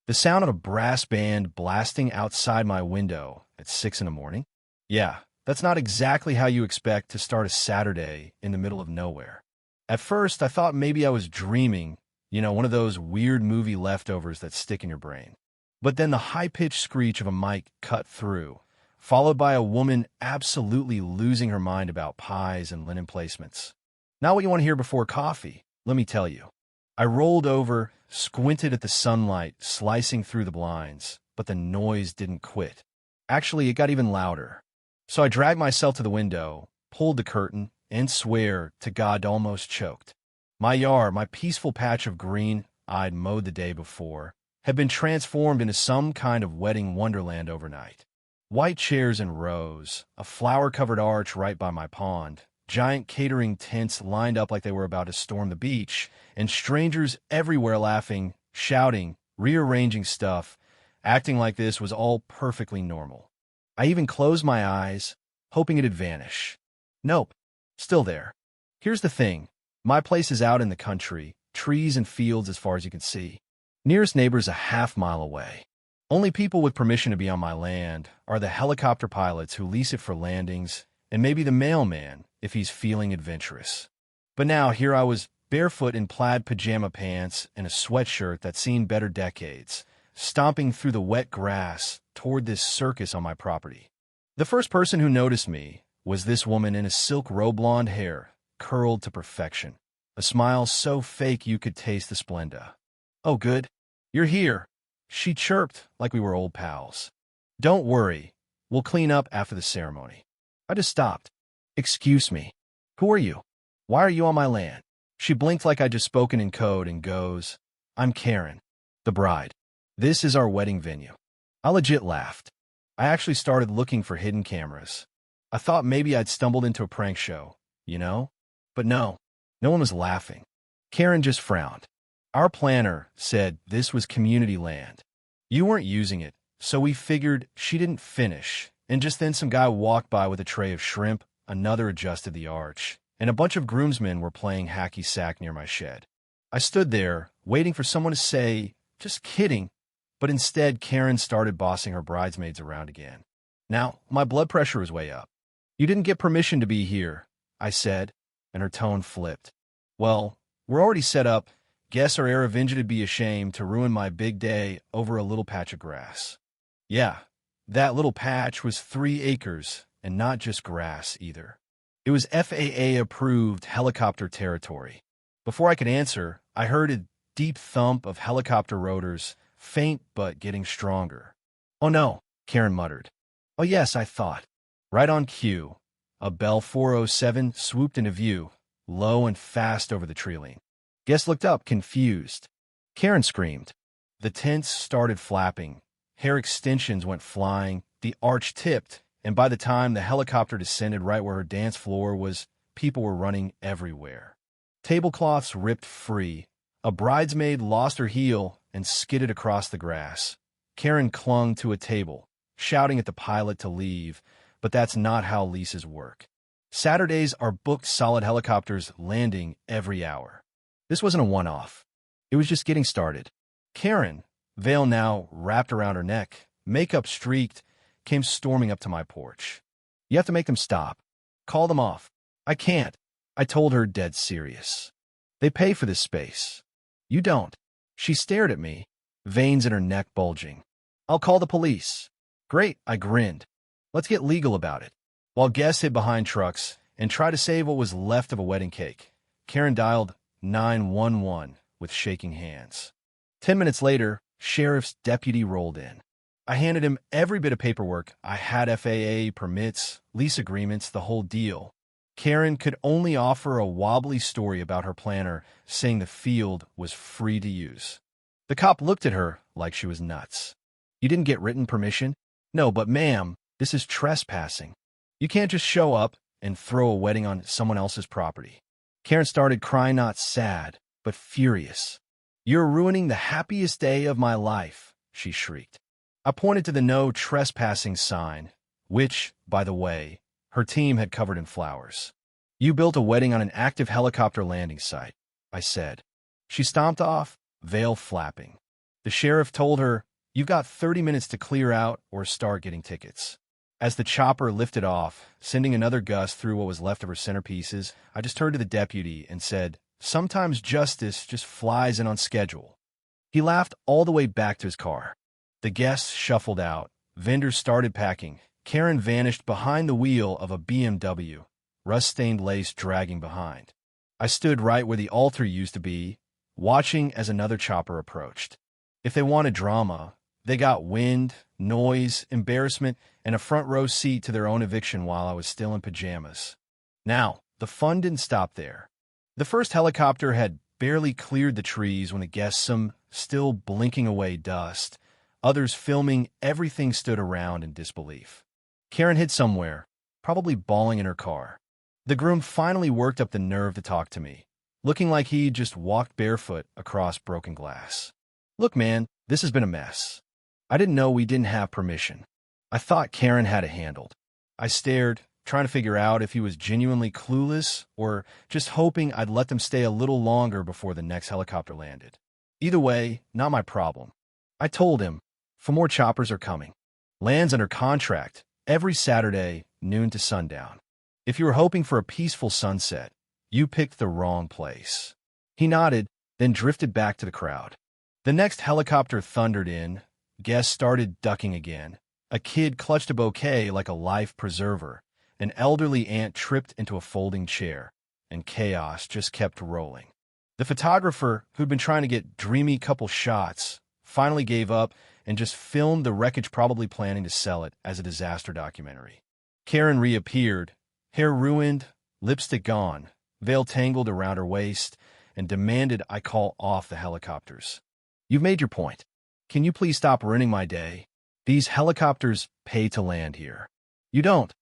The sound of a brass band blasting outside my window at 6 in the morning? Yeah, that's not exactly how you expect to start a Saturday in the middle of nowhere. At first, I thought maybe I was dreaming, one of those weird movie leftovers that stick in your brain. But then the high-pitched screech of a mic cut through, followed by a woman absolutely losing her mind about pies and linen placements. Not what you want to hear before coffee, let me tell you. I rolled over, squinted at the sunlight slicing through the blinds, but the noise didn't quit. Actually, it got even louder. So I dragged myself to the window, pulled the curtain, and swear to God almost choked. My yard, my peaceful patch of green I'd mowed the day before, had been transformed into some kind of wedding wonderland overnight. White chairs in rows, a flower-covered arch right by my pond, giant catering tents lined up like they were about to storm the beach, and strangers everywhere laughing, shouting, rearranging stuff, acting like this was all perfectly normal. I even closed my eyes, hoping it'd vanish. Nope, still there. Here's the thing. My place is out in the country, trees and fields as far as you can see. Nearest neighbor's a half-mile away. Only people with permission to be on my land are the helicopter pilots who lease it for landings, and maybe the mailman if he's feeling adventurous. But now here I was, barefoot in plaid pajama pants and a sweatshirt that's seen better decades, stomping through the wet grass toward this circus on my property. The first person who noticed me was this woman in a silk robe, blonde hair, curled to perfection, a smile so fake you could taste the Splenda. "Oh, good. You're here," she chirped like we were old pals. "Don't worry. We'll clean up after the ceremony." I just stopped. "Excuse me. Who are you? Why are you on my land?" She blinked like I'd just spoken in code and goes, "I'm Karen, the bride. This is our wedding venue." I legit laughed. I actually started looking for hidden cameras. I thought maybe I'd stumbled into a prank show, But no one was laughing. Karen just frowned. "Our planner said this was community land. You weren't using it, so we figured she didn't finish, and just then some guy walked by with a tray of shrimp, another adjusted the arch, and a bunch of groomsmen were playing hacky sack near my shed." I stood there, waiting for someone to say, "Just kidding," but instead Karen started bossing her bridesmaids around again. Now, my blood pressure was way up. "You didn't get permission to be here," I said, and her tone flipped. "Well, we're already set up. Guess our Aravinja'd be ashamed to ruin my big day over a little patch of grass." Yeah, that little patch was 3 acres, and not just grass either. It was FAA-approved helicopter territory. Before I could answer, I heard a deep thump of helicopter rotors, faint but getting stronger. "Oh no," Karen muttered. "Oh yes, I thought." Right on cue, a Bell 407 swooped into view, low and fast over the tree-line. Guest looked up, confused. Karen screamed. The tents started flapping. Hair extensions went flying. The arch tipped, and by the time the helicopter descended right where her dance floor was, people were running everywhere. Tablecloths ripped free. A bridesmaid lost her heel and skidded across the grass. Karen clung to a table, shouting at the pilot to leave, but that's not how leases work. Saturdays are booked solid helicopters landing every hour. This wasn't a one-off. It was just getting started. Karen, veil now wrapped around her neck, makeup streaked, came storming up to my porch. "You have to make them stop. Call them off." "I can't," I told her, dead serious. "They pay for this space. You don't." She stared at me, veins in her neck bulging. "I'll call the police." "Great," I grinned. "Let's get legal about it." While guests hid behind trucks and tried to save what was left of a wedding cake, Karen dialed 911 with shaking hands. 10 minutes later, sheriff's deputy rolled in. I handed him every bit of paperwork I had: FAA, permits, lease agreements, the whole deal. Karen could only offer a wobbly story about her planner, saying the field was free to use. The cop looked at her like she was nuts. "You didn't get written permission?" "No, but ma'am, this is trespassing. You can't just show up and throw a wedding on someone else's property." Karen started crying, not sad, but furious. "You're ruining the happiest day of my life," she shrieked. I pointed to the no trespassing sign, which, by the way, her team had covered in flowers. "You built a wedding on an active helicopter landing site," I said. She stomped off, veil flapping. The sheriff told her, "You've got 30 minutes to clear out or start getting tickets." As the chopper lifted off, sending another gust through what was left of her centerpieces, I just turned to the deputy and said, "Sometimes justice just flies in on schedule." He laughed all the way back to his car. The guests shuffled out. Vendors started packing. Karen vanished behind the wheel of a BMW, rust-stained lace dragging behind. I stood right where the altar used to be, watching as another chopper approached. If they wanted drama, they got wind, noise, embarrassment, and a front-row seat to their own eviction while I was still in pajamas. Now, the fun didn't stop there. The first helicopter had barely cleared the trees when the guests, some still blinking away dust, others filming everything, stood around in disbelief. Karen hid somewhere, probably bawling in her car. The groom finally worked up the nerve to talk to me, looking like he'd just walked barefoot across broken glass. "Look, man, this has been a mess. I didn't know we didn't have permission. I thought Karen had it handled." I stared, trying to figure out if he was genuinely clueless or just hoping I'd let them stay a little longer before the next helicopter landed. Either way, not my problem. I told him, "For more choppers are coming. Land's under contract every Saturday, noon to sundown. If you were hoping for a peaceful sunset, you picked the wrong place." He nodded, then drifted back to the crowd. The next helicopter thundered in. Guests started ducking again. A kid clutched a bouquet like a life preserver. An elderly aunt tripped into a folding chair, and chaos just kept rolling. The photographer, who'd been trying to get dreamy couple shots, finally gave up and just filmed the wreckage, probably planning to sell it as a disaster documentary. Karen reappeared, hair ruined, lipstick gone, veil tangled around her waist, and demanded I call off the helicopters. "You've made your point. Can you please stop ruining my day? These helicopters pay to land here." "You don't,"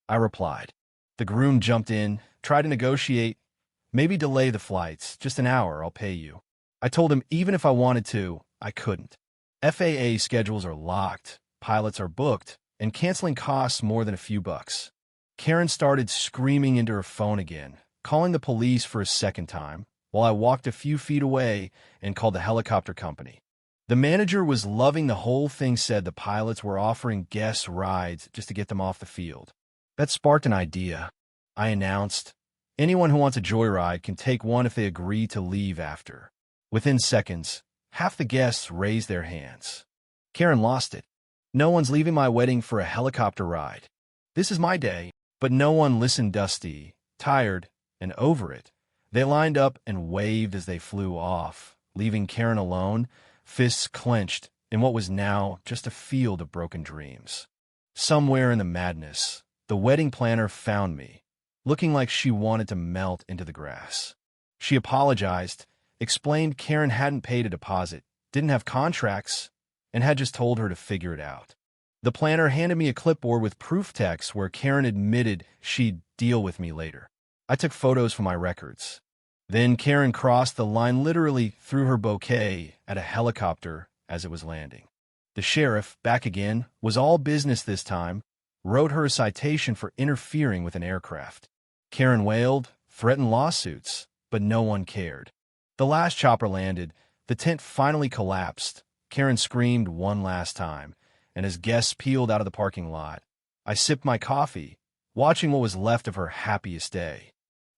I replied. The groom jumped in, tried to negotiate. "Maybe delay the flights, just an hour, I'll pay you." I told him even if I wanted to, I couldn't. FAA schedules are locked, pilots are booked, and canceling costs more than a few bucks. Karen started screaming into her phone again, calling the police for a second time, while I walked a few feet away and called the helicopter company. The manager was loving the whole thing, said the pilots were offering guests rides just to get them off the field. That sparked an idea. I announced, "Anyone who wants a joyride can take one if they agree to leave after." Within seconds, half the guests raised their hands. Karen lost it. "No one's leaving my wedding for a helicopter ride. This is my day." But no one listened. Dusty, tired, and over it, they lined up and waved as they flew off, leaving Karen alone, fists clenched in what was now just a field of broken dreams. Somewhere in the madness, the wedding planner found me, looking like she wanted to melt into the grass. She apologized, explained Karen hadn't paid a deposit, didn't have contracts, and had just told her to figure it out. The planner handed me a clipboard with proof text where Karen admitted she'd deal with me later. I took photos for my records. Then Karen crossed the line, literally threw her bouquet at a helicopter as it was landing. The sheriff, back again, was all business this time, wrote her a citation for interfering with an aircraft. Karen wailed, threatened lawsuits, but no one cared. The last chopper landed, the tent finally collapsed. Karen screamed one last time, and as guests peeled out of the parking lot, I sipped my coffee, watching what was left of her happiest day.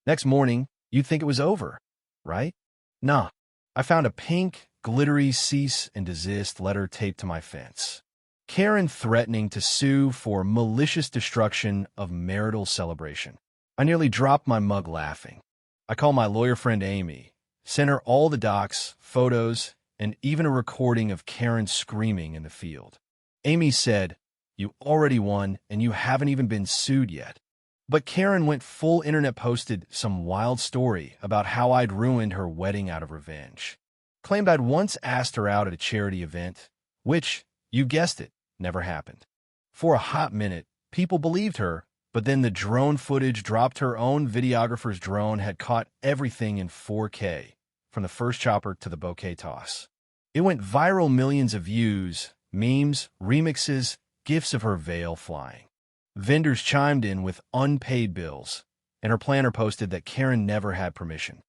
Next morning, you'd think it was over, right? Nah. I found a pink, glittery cease and desist letter taped to my fence. Karen threatening to sue for malicious destruction of marital celebration. I nearly dropped my mug laughing. I called my lawyer friend Amy, sent her all the docs, photos, and even a recording of Karen screaming in the field. Amy said, "You already won, and you haven't even been sued yet." But Karen went full internet, posted some wild story about how I'd ruined her wedding out of revenge. Claimed I'd once asked her out at a charity event, which, you guessed it, never happened. For a hot minute, people believed her, but then the drone footage dropped. Her own videographer's drone had caught everything in 4K, from the first chopper to the bouquet toss. It went viral, millions of views, memes, remixes, gifs of her veil flying. Vendors chimed in with unpaid bills, and her planner posted that Karen never had permission.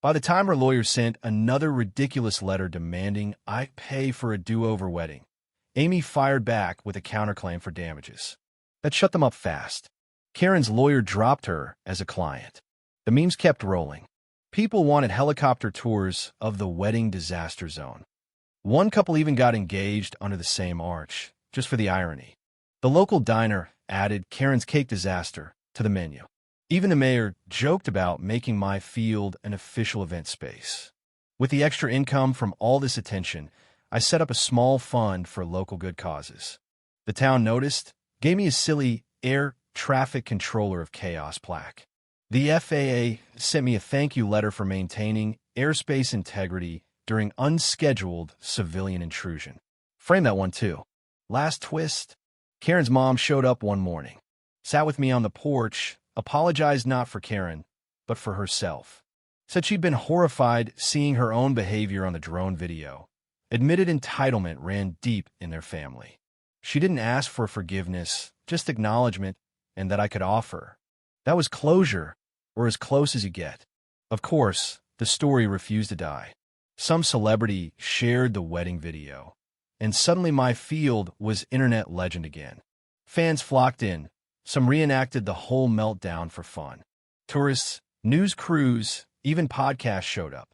By the time her lawyer sent another ridiculous letter demanding I pay for a do-over wedding, Amy fired back with a counterclaim for damages. That shut them up fast. Karen's lawyer dropped her as a client. The memes kept rolling. People wanted helicopter tours of the wedding disaster zone. One couple even got engaged under the same arch, just for the irony. The local diner added Karen's cake disaster to the menu. Even the mayor joked about making my field an official event space. With the extra income from all this attention, I set up a small fund for local good causes. The town noticed, gave me a silly air traffic controller of chaos plaque. The FAA sent me a thank you letter for maintaining airspace integrity during unscheduled civilian intrusion. Frame that one too. Last twist, Karen's mom showed up one morning, sat with me on the porch, apologized not for Karen, but for herself. Said she'd been horrified seeing her own behavior on the drone video. Admitted entitlement ran deep in their family. She didn't ask for forgiveness, just acknowledgement, and that I could offer. That was closure, or as close as you get. Of course, the story refused to die. Some celebrity shared the wedding video, and suddenly my field was internet legend again. Fans flocked in. Some reenacted the whole meltdown for fun. Tourists, news crews, even podcasts showed up.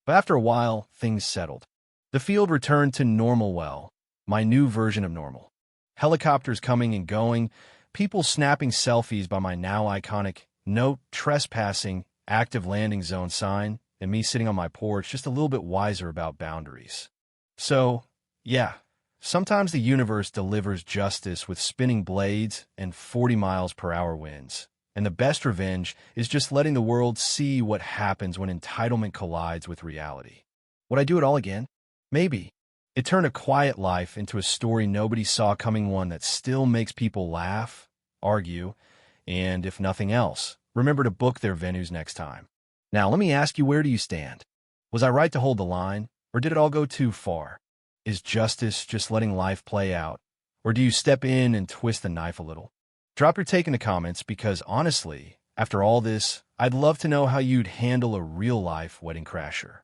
But after a while, things settled. The field returned to normal, my new version of normal. Helicopters coming and going, people snapping selfies by my now iconic "No Trespassing" active landing zone sign, and me sitting on my porch just a little bit wiser about boundaries. So, yeah. Sometimes the universe delivers justice with spinning blades and 40 miles per hour winds. And the best revenge is just letting the world see what happens when entitlement collides with reality. Would I do it all again? Maybe. It turned a quiet life into a story nobody saw coming, one that still makes people laugh, argue, and, if nothing else, remember to book their venues next time. Now, let me ask you, where do you stand? Was I right to hold the line, or did it all go too far? Is justice just letting life play out, or do you step in and twist the knife a little? Drop your take in the comments because, honestly, after all this, I'd love to know how you'd handle a real-life wedding crasher.